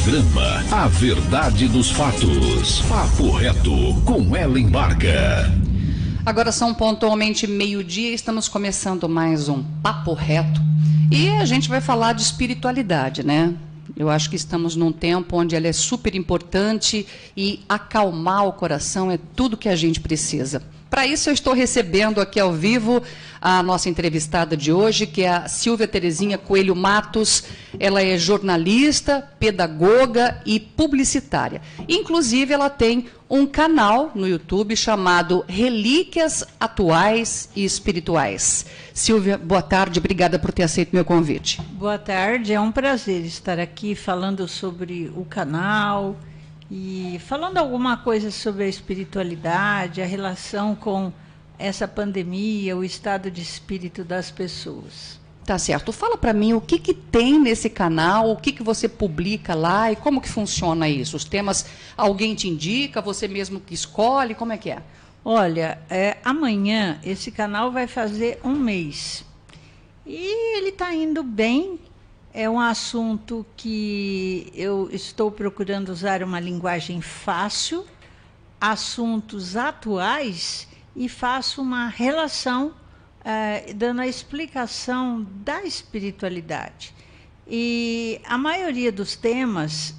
Programa A Verdade dos Fatos. Papo Reto com Ellen Barca. Agora são pontualmente meio-dia, estamos começando mais um Papo Reto. E a gente vai falar de espiritualidade, né? Eu acho que estamos num tempo onde ela é super importante e acalmar o coração é tudo que a gente precisa. Para isso, eu estou recebendo aqui ao vivo a nossa entrevistada de hoje, que é a Silvia Terezinha Coelho Matos. Ela é jornalista, pedagoga e publicitária. Inclusive, ela tem um canal no YouTube chamado Relíquias Atuais e Espirituais. Silvia, boa tarde, obrigada por ter aceito meu convite. Boa tarde, é um prazer estar aqui falando sobre o canal e falando alguma coisa sobre a espiritualidade, a relação com essa pandemia, o estado de espírito das pessoas. Tá certo. Fala para mim o que tem nesse canal, o que você publica lá e como que funciona isso? Os temas, alguém te indica, você mesmo que escolhe, como é que é? Olha, amanhã esse canal vai fazer um mês e ele está indo bem. É um assunto que eu estou procurando usar uma linguagem fácil, assuntos atuais, e faço uma relação, dando a explicação da espiritualidade. E a maioria dos temas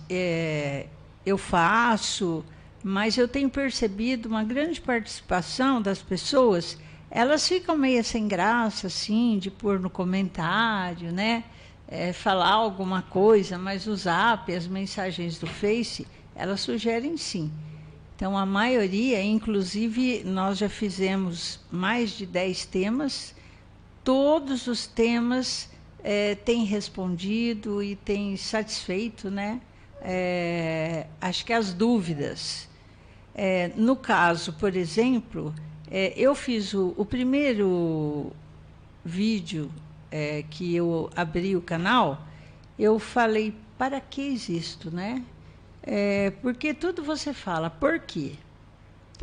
eu faço, mas eu tenho percebido uma grande participação das pessoas. Elas ficam meio sem graça, assim, de pôr no comentário, né? Falar alguma coisa, mas o Zap, as mensagens do Face, elas sugerem sim. Então, a maioria, inclusive, nós já fizemos mais de 10 temas, todos os temas têm respondido e têm satisfeito, né? Acho que as dúvidas. No caso, por exemplo, eu fiz o primeiro vídeo que eu abri o canal, eu falei, para que existo, né? Porque tudo você fala, por quê?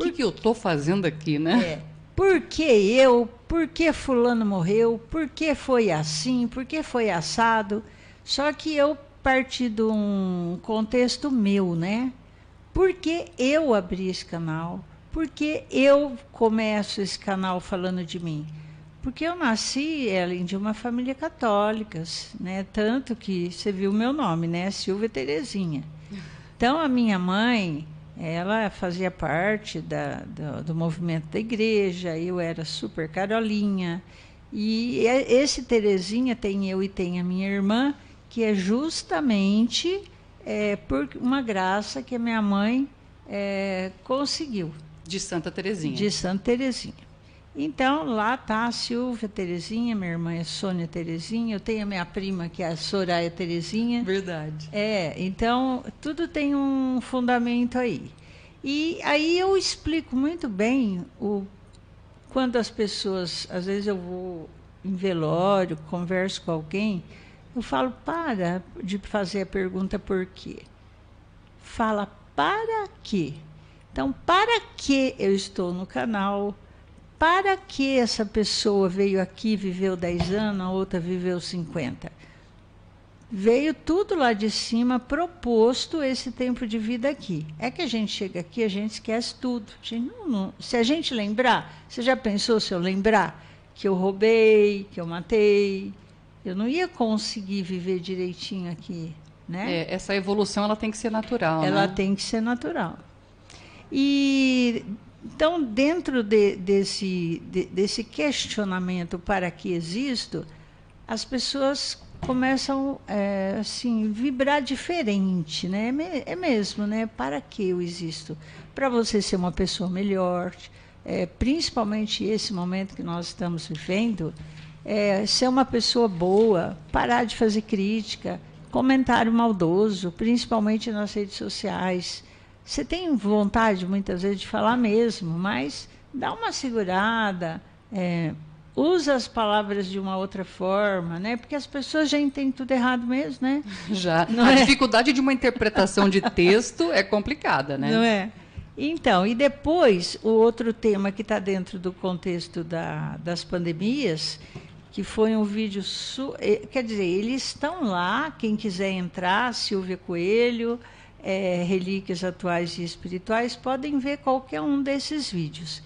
O que eu estou fazendo aqui, né? Por que eu? Por que fulano morreu? Por que foi assim? Por que foi assado? Só que eu parti de um contexto meu, né? Por que eu abri esse canal? Por que eu começo esse canal falando de mim? Porque eu nasci, Ellen, de uma família católica, né? Tanto que você viu o meu nome, né? Silvia Terezinha. Então, a minha mãe, ela fazia parte do movimento da igreja, eu era super carolinha. E esse Terezinha tem eu e tem a minha irmã, que é justamente por uma graça que a minha mãe conseguiu. De Santa Terezinha. De Santa Terezinha. Então, lá está a Silvia Terezinha, minha irmã é Sônia Terezinha, eu tenho a minha prima, que é a Soraya Terezinha. Verdade. Então, tudo tem um fundamento aí. E aí eu explico muito bem quando as pessoas, às vezes eu vou em velório, converso com alguém, eu falo, para de fazer a pergunta por quê. Fala, para quê? Então, para que eu estou no canal? Para que essa pessoa veio aqui, viveu 10 anos, a outra viveu 50? Veio tudo lá de cima, proposto esse tempo de vida aqui. É que a gente chega aqui, a gente esquece tudo. Se a gente lembrar, você já pensou se eu lembrar que eu roubei, que eu matei? Eu não ia conseguir viver direitinho aqui, né? Essa evolução ela tem que ser natural, Ela né? tem que ser natural. Então, dentro desse questionamento para que existo, as pessoas começam assim, vibrar diferente, né? É mesmo, né? Para que eu existo? Para você ser uma pessoa melhor, principalmente esse momento que nós estamos vivendo, ser uma pessoa boa, parar de fazer crítica, comentário maldoso, principalmente nas redes sociais. Você tem vontade, muitas vezes, de falar mesmo, mas dá uma segurada, usa as palavras de uma outra forma, né? Porque as pessoas já entendem tudo errado mesmo, né? Já. A dificuldade de uma interpretação de texto é complicada, né? Não é? Então, e depois, o outro tema que está dentro do contexto das pandemias, que foi um vídeo... Quer dizer, eles estão lá, quem quiser entrar, Silvia Coelho, Relíquias Atuais e Espirituais, podem ver qualquer um desses vídeos.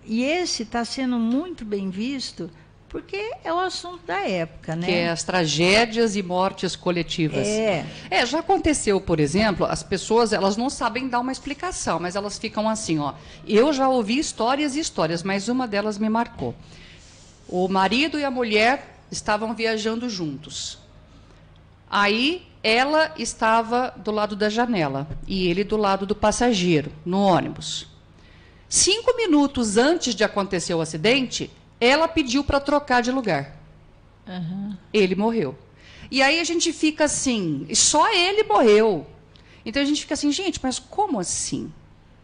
E esse está sendo muito bem visto, porque é o assunto da época, né? Que é as tragédias e mortes coletivas. Já aconteceu, por exemplo, as pessoas, elas não sabem dar uma explicação, mas elas ficam assim, ó. Eu já ouvi histórias e histórias, mas uma delas me marcou. O marido e a mulher estavam viajando juntos. Aí ela estava do lado da janela e ele do lado do passageiro, no ônibus. 5 minutos antes de acontecer o acidente, ela pediu para trocar de lugar. Uhum. Ele morreu. E aí a gente fica assim, só ele morreu. Então a gente fica assim, gente, mas como assim?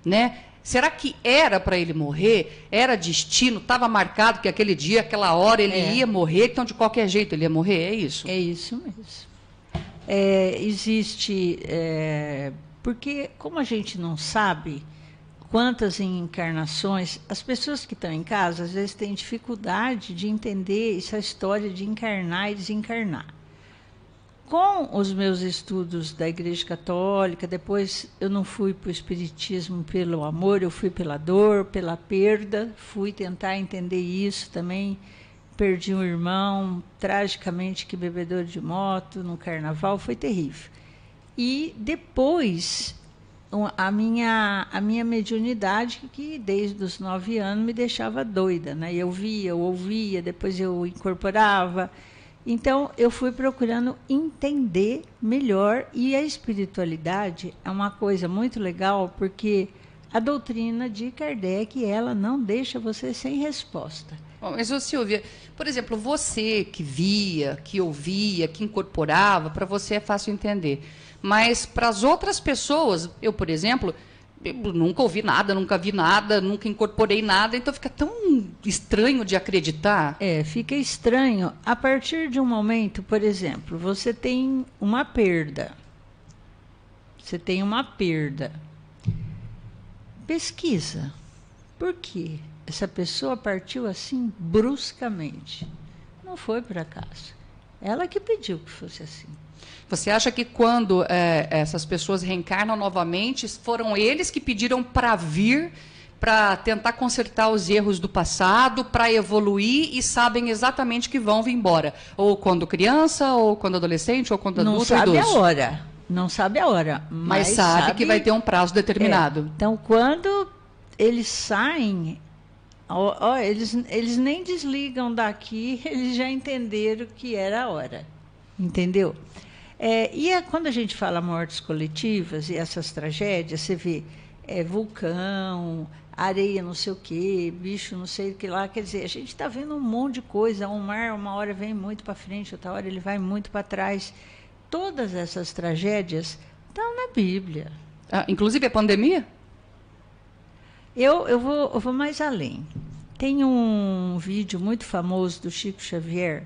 Né? Será que era para ele morrer? Era destino? Estava marcado que aquele dia, aquela hora ele ia morrer, então de qualquer jeito ele ia morrer? É isso? É isso mesmo. Existe... porque como a gente não sabe quantas encarnações, as pessoas que estão em casa, às vezes têm dificuldade de entender essa história de encarnar e desencarnar. Com os meus estudos da Igreja Católica, depois eu não fui para o Espiritismo pelo amor, eu fui pela dor, pela perda, fui tentar entender isso também. Perdi um irmão, tragicamente, que bebedor de moto, no carnaval, foi terrível. E depois... A minha mediunidade, que desde os 9 anos me deixava doida, né? Eu via, eu ouvia, depois eu incorporava. Então, eu fui procurando entender melhor. E a espiritualidade é uma coisa muito legal, porque a doutrina de Kardec, ela não deixa você sem resposta. Bom, mas, Silvia, por exemplo, você que via, que ouvia, que incorporava, para você é fácil entender. Mas para as outras pessoas, eu, por exemplo, eu nunca ouvi nada, nunca vi nada, nunca incorporei nada, então fica tão estranho de acreditar. Fica estranho. A partir de um momento, por exemplo, você tem uma perda. Pesquisa. Por quê? Essa pessoa partiu assim bruscamente. Não foi por acaso. Ela que pediu que fosse assim. Você acha que quando essas pessoas reencarnam novamente, foram eles que pediram para vir, para tentar consertar os erros do passado, para evoluir e sabem exatamente que vão vir embora? Ou quando criança, ou quando adolescente, ou quando adulto, não sabe idoso? A hora. Não sabe a hora. Mas sabe que vai ter um prazo determinado. Então, quando eles saem, eles nem desligam daqui, eles já entenderam que era a hora. Entendeu? Quando a gente fala mortes coletivas e essas tragédias, você vê vulcão, areia não sei o quê, bicho não sei o que lá, quer dizer, a gente está vendo um monte de coisa, um mar uma hora vem muito para frente, outra hora ele vai muito para trás. Todas essas tragédias estão na Bíblia. Inclusive a pandemia? Eu vou mais além. Tem um vídeo muito famoso do Chico Xavier,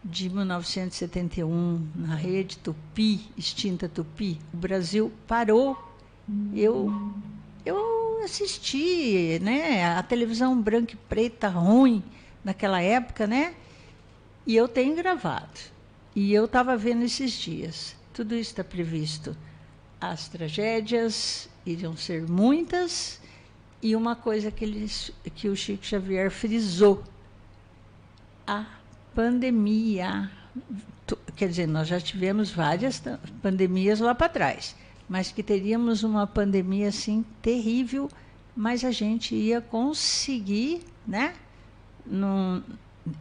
de 1971, na rede Tupi, extinta Tupi. O Brasil parou. Eu assisti, né, a televisão branca e preta ruim naquela época, né? E eu tenho gravado. E eu estava vendo esses dias. Tudo isso está previsto. As tragédias iriam ser muitas, e uma coisa que o Chico Xavier frisou: a pandemia. Quer dizer, nós já tivemos várias pandemias lá para trás, mas que teríamos uma pandemia assim terrível, mas a gente ia conseguir, né? Não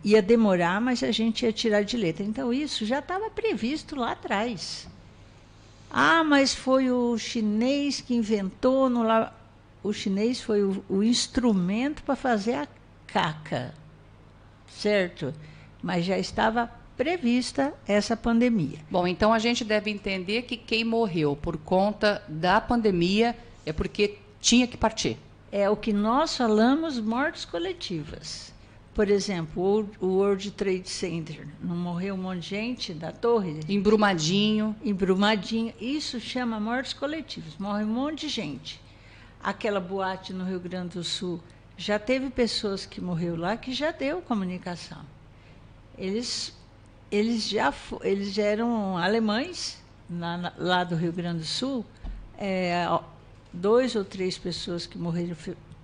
ia demorar, mas a gente ia tirar de letra. Então isso já estava previsto lá atrás. Mas foi o chinês que inventou o chinês foi o instrumento para fazer a caca, certo? Mas já estava prevista essa pandemia. Bom, então a gente deve entender que quem morreu por conta da pandemia é porque tinha que partir. É o que nós falamos, mortes coletivas. Por exemplo, o World Trade Center, não morreu um monte de gente da torre? Embrumadinho. Embrumadinho. Isso chama mortes coletivas, morre um monte de gente. Aquela boate no Rio Grande do Sul, já teve pessoas que morreram lá que já deu comunicação. eles já eram alemães, lá do Rio Grande do Sul, 2 ou 3 pessoas que morreram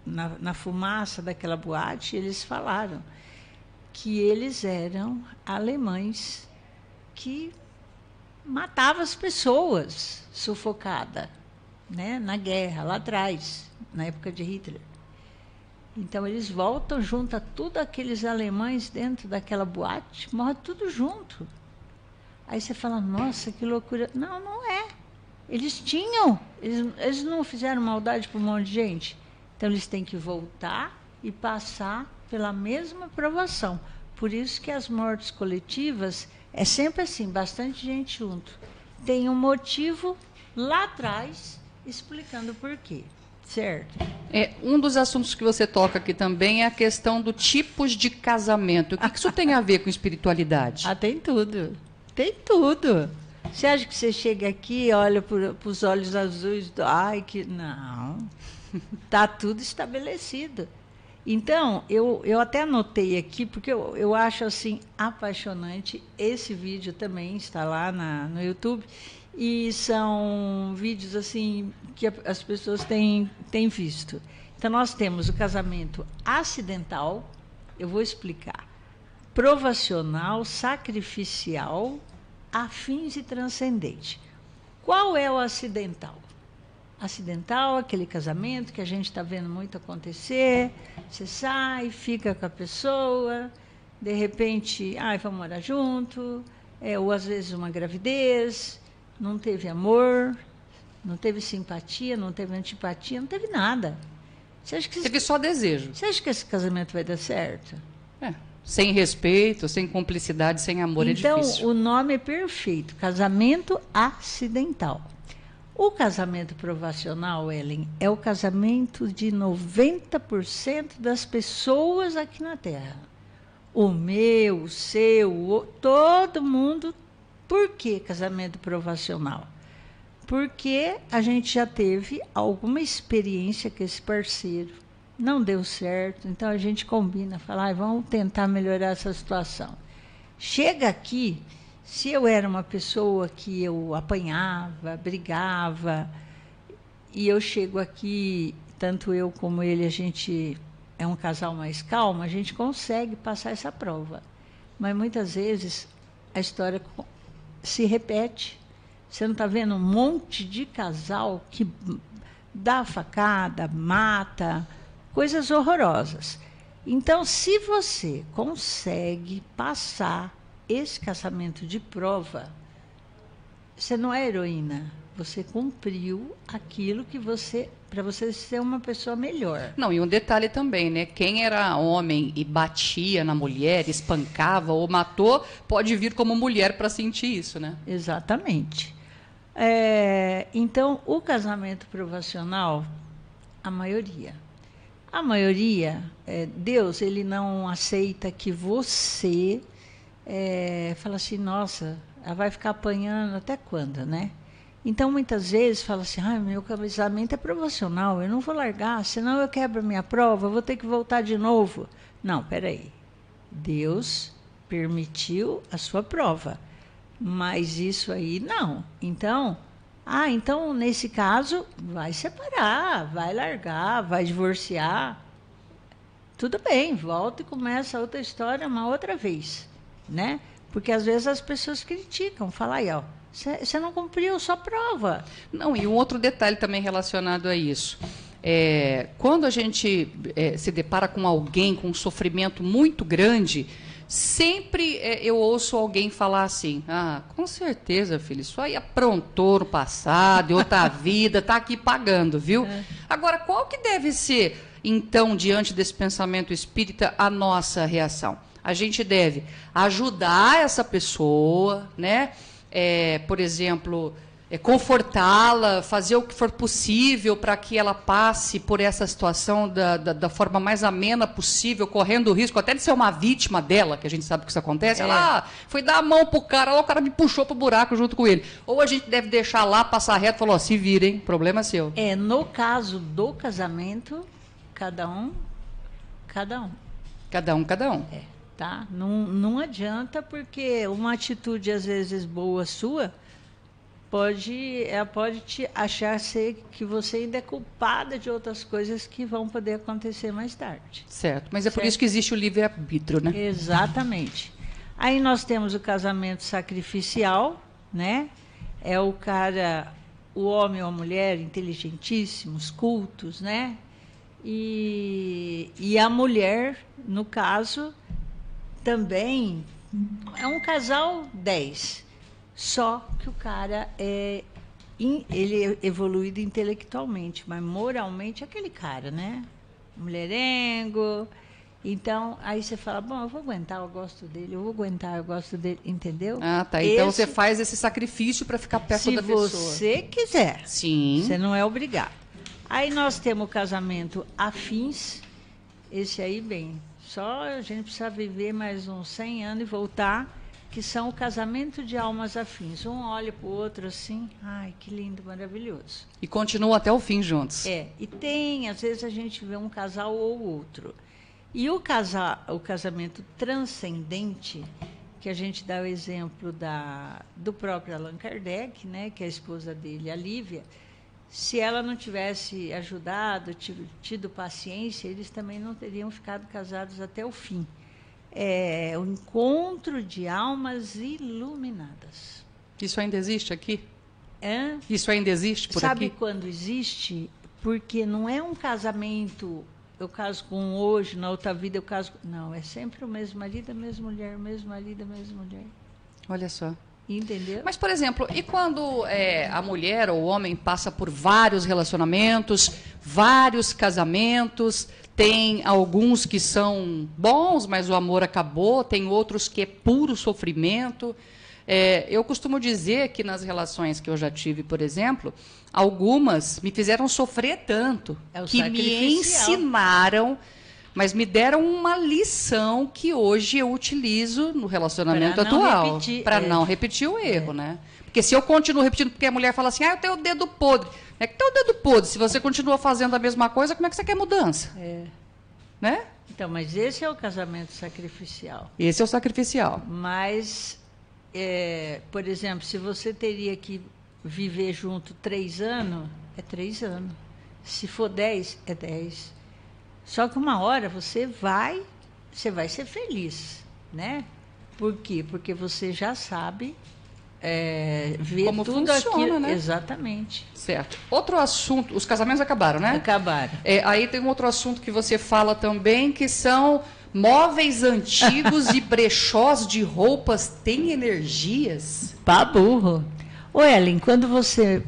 na fumaça daquela boate, eles falaram que eles eram alemães que matavam as pessoas sufocadas, né, na guerra, lá atrás, na época de Hitler. Então, eles voltam, juntam tudo aqueles alemães dentro daquela boate, morre tudo junto. Aí você fala, nossa, que loucura. Não, não é. Eles tinham, eles não fizeram maldade para um monte de gente. Então, eles têm que voltar e passar pela mesma provação. Por isso que as mortes coletivas é sempre assim, bastante gente junto. Tem um motivo lá atrás explicando por quê. Certo. Um dos assuntos que você toca aqui também é a questão do tipos de casamento. O que isso tem a ver com espiritualidade? Tem tudo. Tem tudo. Você acha que você chega aqui e olha para os olhos azuis? Não. Está tudo estabelecido. Então, eu até anotei aqui, porque eu acho assim apaixonante. Esse vídeo também está lá no YouTube. E são vídeos assim que as pessoas têm visto. Então, nós temos o casamento acidental, eu vou explicar, provacional, sacrificial, afins e transcendente. Qual é o acidental? Acidental, aquele casamento que a gente está vendo muito acontecer, você sai, fica com a pessoa, de repente, vamos morar junto, ou às vezes uma gravidez, não teve amor, não teve simpatia, não teve antipatia, não teve nada. Você acha que teve só desejo. Você acha que esse casamento vai dar certo? Sem respeito, sem cumplicidade, sem amor, então, é difícil. Então, o nome é perfeito, casamento acidental. O casamento provacional, Ellen, é o casamento de 90% das pessoas aqui na Terra. O meu, o seu, todo mundo. Por que casamento provacional? Porque a gente já teve alguma experiência com esse parceiro, não deu certo, então a gente combina, fala, vamos tentar melhorar essa situação. Chega aqui, se eu era uma pessoa que eu apanhava, brigava, e eu chego aqui, tanto eu como ele, a gente é um casal mais calmo, a gente consegue passar essa prova. Mas muitas vezes a história se repete. Você não está vendo um monte de casal que dá facada, mata, coisas horrorosas. Então, se você consegue passar esse casamento de prova, você não é heroína. Você cumpriu aquilo que para você ser uma pessoa melhor. Não, e um detalhe também, né? Quem era homem e batia na mulher, espancava ou matou, pode vir como mulher para sentir isso, né? Exatamente. Então, o casamento provacional, a maioria, Deus, ele não aceita que você fala assim, nossa, ela vai ficar apanhando até quando, né? Então, muitas vezes, fala assim, meu casamento é provacional, eu não vou largar, senão eu quebro a minha prova, eu vou ter que voltar de novo. Não, peraí. Deus permitiu a sua prova, mas isso aí não. Então, nesse caso, vai separar, vai largar, vai divorciar. Tudo bem, volta e começa outra história uma outra vez, né? Porque às vezes as pessoas criticam, falam você não cumpriu sua prova. Não, e um outro detalhe também relacionado a isso. Quando a gente se depara com alguém com um sofrimento muito grande, sempre eu ouço alguém falar assim, com certeza, filho, isso aí aprontou no passado, em outra vida, está aqui pagando, viu? Agora, qual que deve ser, então, diante desse pensamento espírita, a nossa reação? A gente deve ajudar essa pessoa, né? Por exemplo, confortá-la, fazer o que for possível para que ela passe por essa situação da forma mais amena possível, correndo o risco até de ser uma vítima dela, que a gente sabe que isso acontece. Ela foi dar a mão pro cara, lá o cara me puxou pro buraco junto com ele. Ou a gente deve deixar lá, passar reto e falar, se virem, problema seu. No caso do casamento, cada um. Cada um. tá? Não adianta, porque uma atitude, às vezes, boa sua, ela pode te achar ser que você ainda é culpada de outras coisas que vão poder acontecer mais tarde. Certo, mas é por Certo. isso que existe o livre-arbítrio, né? Exatamente. Aí nós temos o casamento sacrificial, né? É o cara, o homem ou a mulher, inteligentíssimos, cultos, né? E a mulher, no caso, também é um casal 10. Só que o cara ele é evoluído intelectualmente, mas moralmente é aquele cara, né? Mulherengo. Então, aí você fala, bom, eu vou aguentar, eu gosto dele, eu vou aguentar, eu gosto dele, entendeu? Ah, tá. Então você faz esse sacrifício para ficar perto da pessoa. Se você quiser. Sim. Você não é obrigado. Aí nós temos o casamento afins. Esse aí, bem, só a gente precisa viver mais uns 100 anos e voltar, que são o casamento de almas afins. Um olha para o outro assim, ai, que lindo, maravilhoso. E continuam até o fim juntos. E às vezes a gente vê um casal ou outro. E o casamento transcendente, que a gente dá o exemplo do próprio Allan Kardec, né, que é a esposa dele, a Lívia, se ela não tivesse ajudado, tido paciência, eles também não teriam ficado casados até o fim. É o encontro de almas iluminadas. Isso ainda existe aqui? Hã? Isso ainda existe por Sabe aqui? quando existe? Porque não é um casamento, eu caso com um hoje, na outra vida eu caso... Não, é sempre o mesmo marido, a mesma mulher, o mesmo marido, a mesma mulher. Olha só. Entendeu? Mas, por exemplo, e quando a mulher ou o homem passa por vários relacionamentos, vários casamentos, tem alguns que são bons, mas o amor acabou, tem outros que é puro sofrimento. Eu costumo dizer que nas relações que eu já tive, por exemplo, algumas me fizeram sofrer tanto, que me ensinaram, mas me deram uma lição que hoje eu utilizo no relacionamento atual, para não repetir o erro, né? Porque se eu continuo repetindo, porque a mulher fala assim, eu tenho o dedo podre. Não é que tem o dedo podre, se você continua fazendo a mesma coisa, como é que você quer mudança? Né? Então, mas esse é o casamento sacrificial. Esse é o sacrificial. Mas, por exemplo, se você teria que viver junto 3 anos, é 3 anos. Se for 10, é 10. Só que uma hora você vai ser feliz, né? Por quê? Porque você já sabe ver como tudo funciona, aquilo. né? Exatamente. Certo. Outro assunto, os casamentos acabaram, né? Acabaram. Aí tem um outro assunto que você fala também, que são móveis antigos e brechós de roupas têm energias? Pá burro. Ô, Ellen, quando você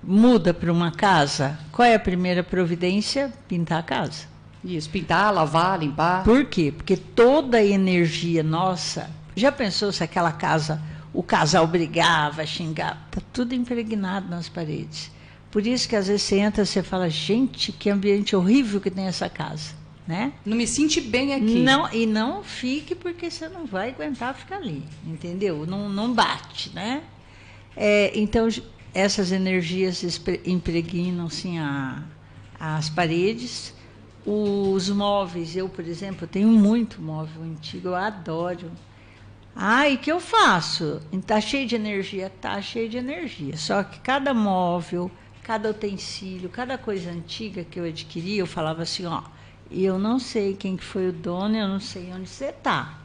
muda para uma casa, qual é a primeira providência? Pintar a casa. Isso, pintar, lavar, limpar. Por quê? Porque toda a energia nossa... Já pensou se aquela casa, o casal brigava, xingava? Está tudo impregnado nas paredes. Por isso que às vezes você entra e você fala, gente, que ambiente horrível que tem essa casa. Né? Não me senti bem aqui. E não fique, porque você não vai aguentar ficar ali. Entendeu? Não bate, né? Então, essas energias impregnam assim, as paredes. Os móveis, eu, por exemplo, tenho muito móvel antigo, eu adoro. E o que eu faço? Está cheio de energia? Está cheio de energia. Só que cada móvel, cada utensílio, cada coisa antiga que eu adquiri, eu falava assim, eu não sei quem que foi o dono, eu não sei onde você está.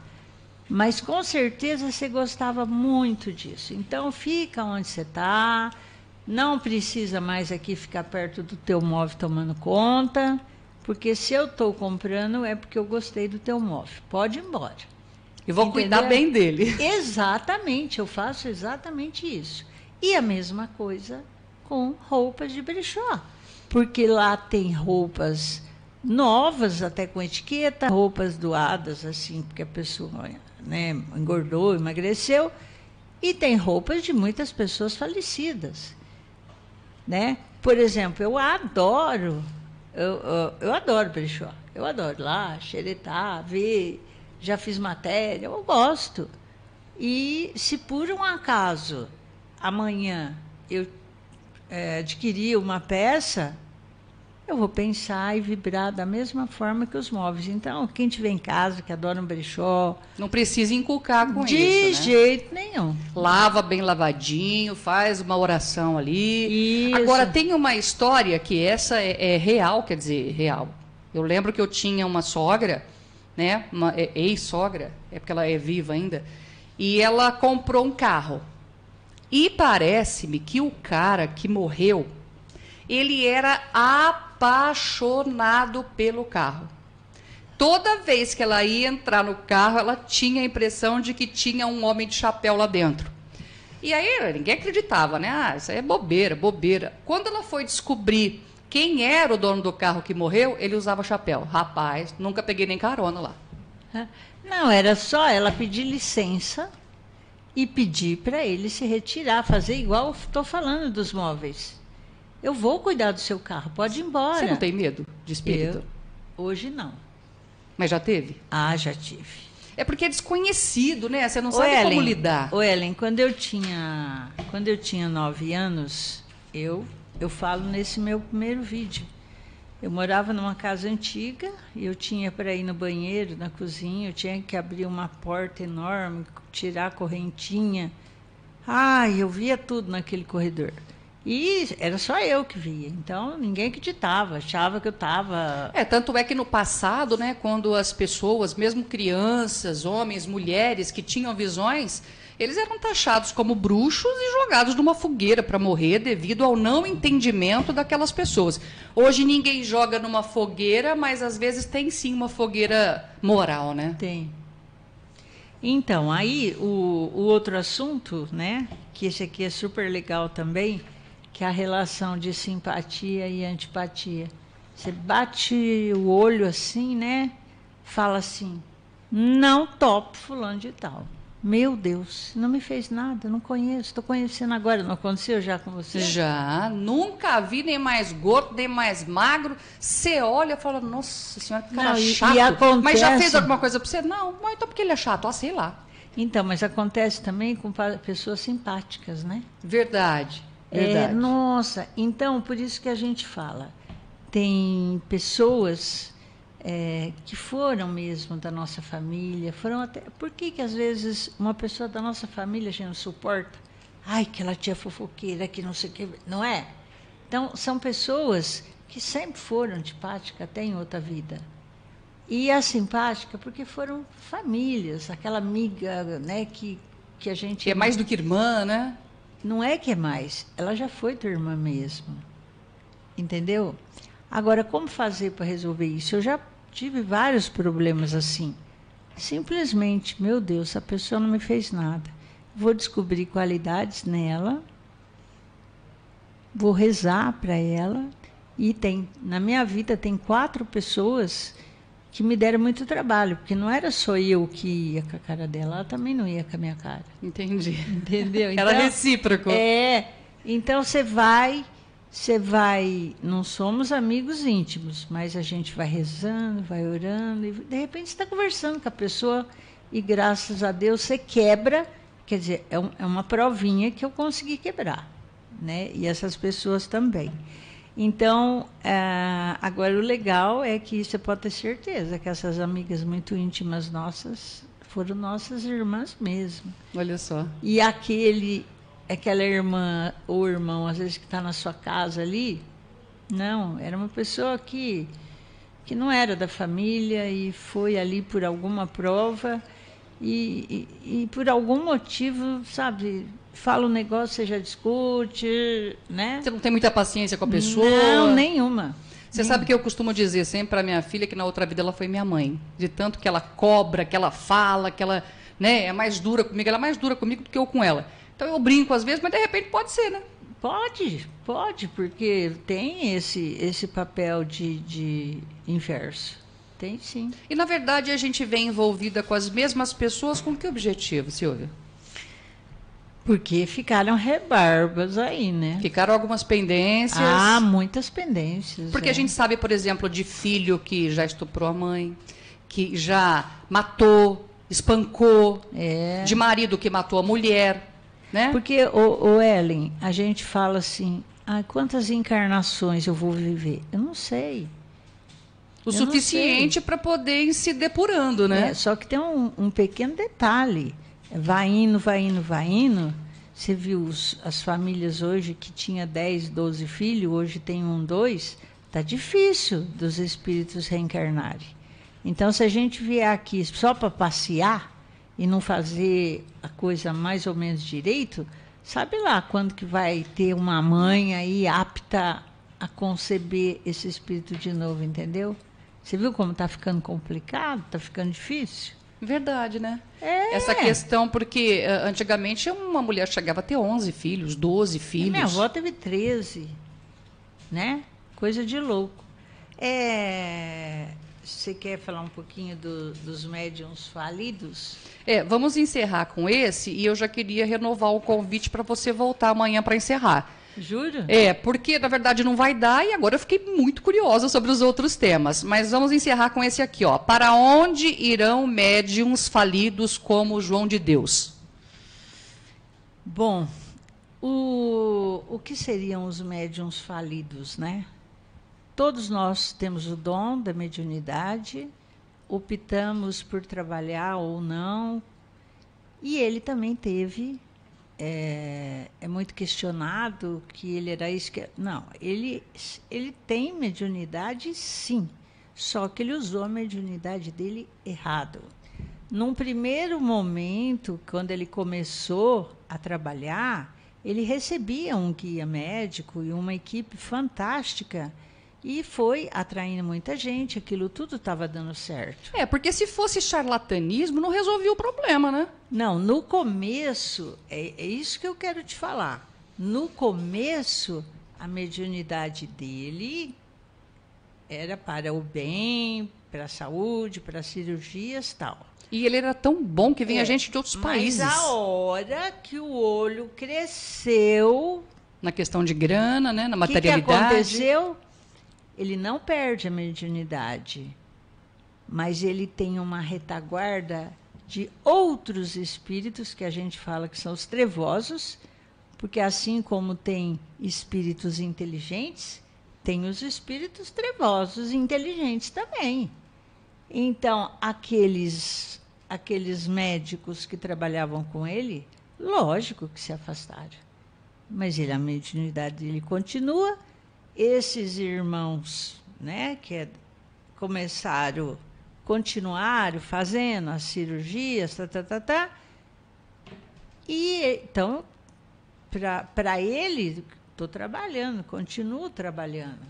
Mas com certeza você gostava muito disso. Então fica onde você está, não precisa mais aqui ficar perto do teu móvel tomando conta. Porque se eu estou comprando é porque eu gostei do teu móvel. Pode ir embora. E vou cuidar bem dele. Exatamente, eu faço exatamente isso. E a mesma coisa com roupas de brechó. Porque lá tem roupas novas, até com etiqueta, roupas doadas, assim, porque a pessoa, né, engordou, emagreceu. E tem roupas de muitas pessoas falecidas. Né? Por exemplo, eu adoro brechó. Eu adoro lá, xeretar, ver, já fiz matéria, eu gosto. E se por um acaso amanhã eu adquirir uma peça, eu vou pensar e vibrar da mesma forma que os móveis. Então, quem tiver em casa, que adora um brechó... Não precisa inculcar com de isso, né? jeito nenhum. Lava bem lavadinho, faz uma oração ali. Isso. Agora, tem uma história que essa é real, quer dizer, real. Eu lembro que eu tinha uma sogra, né? Uma ex-sogra, é porque ela é viva ainda, e ela comprou um carro. E parece-me que o cara que morreu, ele era apaixonado pelo carro. Toda vez que ela ia entrar no carro, ela tinha a impressão de que tinha um homem de chapéu lá dentro. E aí ninguém acreditava, né? Ah, isso aí é bobeira, bobeira. Quando ela foi descobrir quem era o dono do carro que morreu, ele usava chapéu. Rapaz, nunca peguei nem carona lá. Não, era só ela pedir licença e pedir para ele se retirar, fazer igual estou falando dos móveis. Eu vou cuidar do seu carro, pode ir embora. Você não tem medo de espírito? Hoje não. Mas já teve? Ah, já tive. É porque é desconhecido, né? Você não sabe como lidar. Ô, Ellen, quando eu tinha 9 anos, eu falo nesse meu primeiro vídeo. Eu morava numa casa antiga e eu tinha para ir no banheiro, na cozinha, eu tinha que abrir uma porta enorme, tirar a correntinha. Ai, eu via tudo naquele corredor. E era só eu que via, então ninguém acreditava, achava que eu estava... Tanto é que no passado, né, quando as pessoas, mesmo crianças, homens, mulheres que tinham visões, eles eram taxados como bruxos e jogados numa fogueira para morrer devido ao não entendimento daquelas pessoas. Hoje ninguém joga numa fogueira, mas às vezes tem sim uma fogueira moral, né? Tem. Então, aí o outro assunto, né, que esse aqui é super legal também, que é a relação de simpatia e antipatia. Você bate o olho assim, né? Fala assim, não topo fulano de tal. Meu Deus, não me fez nada, não conheço, estou conhecendo agora. Não aconteceu já com você? Já, nunca vi nem mais gordo, nem mais magro. Você olha e fala, nossa senhora, que cara chato. E acontece... Mas já fez alguma coisa para você? Não, mas então porque ele é chato? Ah, sei lá. Então, mas acontece também com pessoas simpáticas, né? Verdade, verdade. Nossa, então, por isso que a gente fala. Tem pessoas... que foram mesmo da nossa família, foram até... Por que às vezes uma pessoa da nossa família a gente não suporta? Ai, aquela tia fofoqueira, que não sei o que... Não é? Então, são pessoas que sempre foram antipáticas até em outra vida. E a simpática porque foram famílias, aquela amiga, né, que a gente... Que é mais do que irmã, né? Não é que é mais, ela já foi tua irmã mesmo. Entendeu? Agora, como fazer para resolver isso? Eu já tive vários problemas assim. Simplesmente, meu Deus, a pessoa não me fez nada. Vou descobrir qualidades nela, vou rezar para ela. E na minha vida tem 4 pessoas que me deram muito trabalho, porque não era só eu que ia com a cara dela, ela também não ia com a minha cara. Entendi. Entendeu? Então, era recíproco. Então você vai, não somos amigos íntimos, mas a gente vai rezando, vai orando, e de repente você está conversando com a pessoa e graças a Deus você quebra, quer dizer, é uma provinha que eu consegui quebrar, né? E essas pessoas também. Então, agora o legal é que você pode ter certeza que essas amigas muito íntimas nossas foram nossas irmãs mesmo. Olha só. E aquela irmã ou irmão, às vezes, que está na sua casa ali, não, era uma pessoa que não era da família e foi ali por alguma prova e por algum motivo, sabe, fala um negócio, você já discute, né? Você não tem muita paciência com a pessoa? Não, nenhuma. Você sabe que eu costumo dizer sempre para minha filha que na outra vida ela foi minha mãe. De tanto que ela cobra, que ela fala, que ela, né, é mais dura comigo. Ela é mais dura comigo do que eu com ela. Então eu brinco às vezes, mas de repente pode ser, né? Pode, porque tem esse papel de inverso. Tem sim. E na verdade a gente vem envolvida com as mesmas pessoas com que objetivo, Silvia? Porque ficaram rebarbas aí, né? Ficaram algumas pendências. Ah, muitas pendências. Porque a gente sabe, por exemplo, de filho que já estuprou a mãe, que já matou, espancou, de marido que matou a mulher, né? Porque, o Ellen, a gente fala assim, quantas encarnações eu vou viver? Eu não sei. O suficiente para poder ir se depurando, né? Só que tem um pequeno detalhe. Vai indo, vai indo, vai indo. Você viu as famílias hoje que tinha 10, 12 filhos, hoje tem 1, 2. Está difícil dos espíritos reencarnarem. Então, se a gente vier aqui só para passear e não fazer a coisa mais ou menos direito, sabe lá quando que vai ter uma mãe aí apta a conceber esse espírito de novo, entendeu? Você viu como está ficando complicado? Está ficando difícil? Verdade, né? Essa questão, porque antigamente uma mulher chegava a ter 11 filhos, 12 filhos. Minha avó teve 13, né? Coisa de louco. Você quer falar um pouquinho dos médiuns falidos? Vamos encerrar com esse, e eu já queria renovar o convite para você voltar amanhã para encerrar. Juro? Porque na verdade não vai dar, e agora eu fiquei muito curiosa sobre os outros temas. Mas vamos encerrar com esse aqui, ó. Para onde irão médiuns falidos como João de Deus? Bom, o que seriam os médiuns falidos, né? Todos nós temos o dom da mediunidade, optamos por trabalhar ou não, e ele também teve. É muito questionado que ele era isso que... Não, ele tem mediunidade, sim, só que ele usou a mediunidade dele errado. Num primeiro momento, quando ele começou a trabalhar, ele recebia um guia médico e uma equipe fantástica, e foi atraindo muita gente, aquilo tudo estava dando certo. Porque se fosse charlatanismo, não resolvia o problema, né? Não, no começo, é isso que eu quero te falar. No começo, a mediunidade dele era para o bem, para a saúde, para cirurgias e tal. E ele era tão bom que vinha gente de outros países. Mas a hora que o olho cresceu... Na questão de grana, né? Na materialidade. O que aconteceu? Ele não perde a mediunidade, mas ele tem uma retaguarda de outros espíritos, que a gente fala que são os trevosos, porque assim como tem espíritos inteligentes, tem os espíritos trevosos e inteligentes também. Então, aqueles médicos que trabalhavam com ele, lógico que se afastaram. Mas a mediunidade dele continua. Esses irmãos, né, que continuaram fazendo as cirurgias, e então, para ele, estou trabalhando, continuo trabalhando,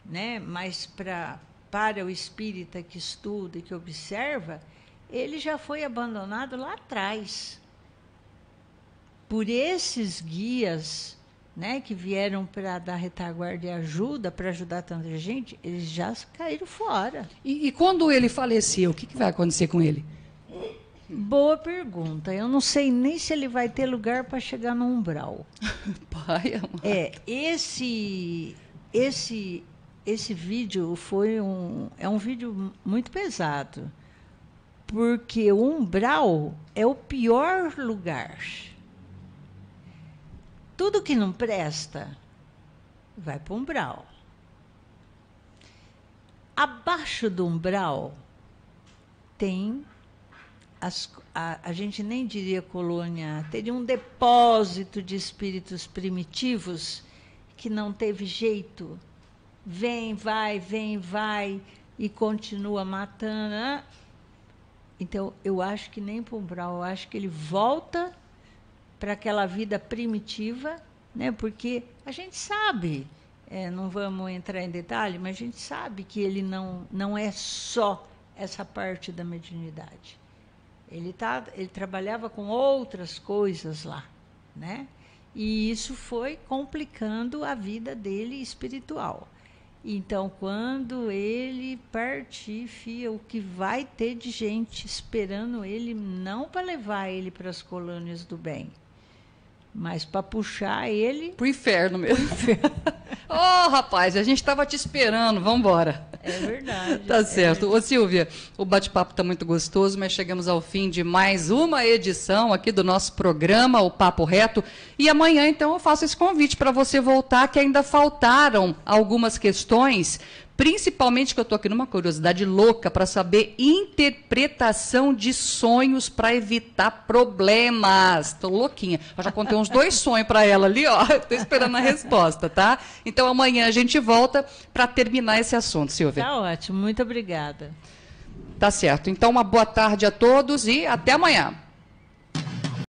né? Mas para o espírita que estuda e que observa, ele já foi abandonado lá atrás por esses guias, né, que vieram para dar retaguarda e ajuda, para ajudar tanta gente. Eles já caíram fora. E quando ele faleceu, o que vai acontecer com ele? Boa pergunta. Eu não sei nem se ele vai ter lugar para chegar no umbral. Pai, esse vídeo é um vídeo muito pesado, porque o umbral é o pior lugar. Tudo que não presta vai para o umbral. Abaixo do umbral tem a gente nem diria colônia, teria um depósito de espíritos primitivos que não teve jeito. Vem, vai e continua matando. Então, eu acho que nem para o umbral, eu acho que ele volta para aquela vida primitiva, né? Porque a gente sabe, não vamos entrar em detalhe, mas a gente sabe que ele não é só essa parte da mediunidade. Ele trabalhava com outras coisas lá, né? E isso foi complicando a vida dele espiritual. Então, quando ele partir, o que vai ter de gente esperando ele, não para levar ele para as colônias do bem, mas para puxar ele... Para o inferno mesmo. Ô, rapaz, a gente estava te esperando, vamos embora. É verdade. Tá certo. Ô, Silvia, o bate-papo está muito gostoso, mas chegamos ao fim de mais uma edição aqui do nosso programa, o Papo Reto. E amanhã, então, eu faço esse convite para você voltar, que ainda faltaram algumas questões, principalmente que eu estou aqui numa curiosidade louca para saber interpretação de sonhos para evitar problemas. Estou louquinha. Eu já contei uns 2 sonhos para ela ali, ó. Estou esperando a resposta, tá? Então amanhã a gente volta para terminar esse assunto, Silvia. Tá ótimo, muito obrigada. Tá certo. Então uma boa tarde a todos e até amanhã.